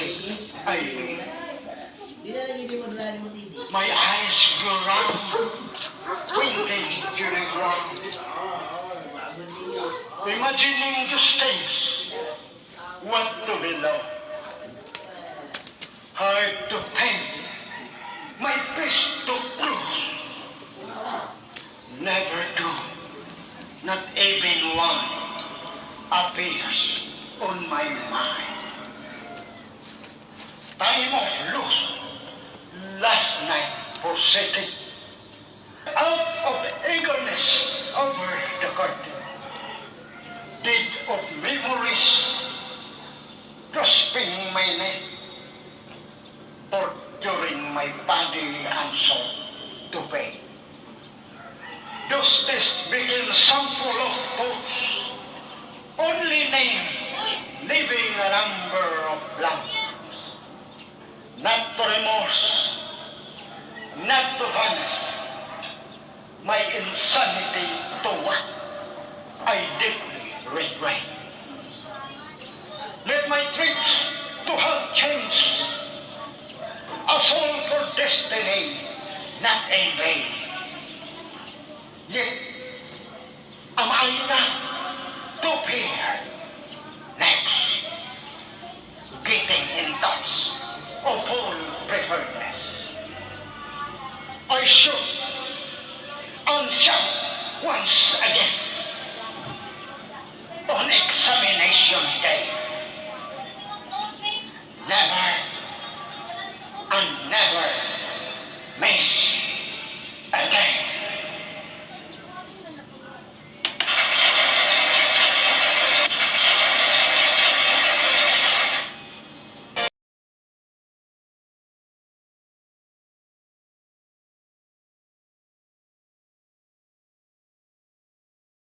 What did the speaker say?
I my eyes grew round, winking to the ground, imagining the stakes, what to be loved, hard to paint, my fist to close, never do, not even one appears on my mind. Time of loose, last night forsaken, out of eagerness over the curtain, deed of memories, grasping my neck, torturing my body and soul to pain. Those days became sample of thoughts, only name, leaving a number of blanks. Not to remorse, not to harness, my insanity to what I deeply regret. Let my tricks to have changed, a soul for destiny, not in vain. Yet, am I not prepared? Next, getting in touch of full preparedness. I should and shall once again on examination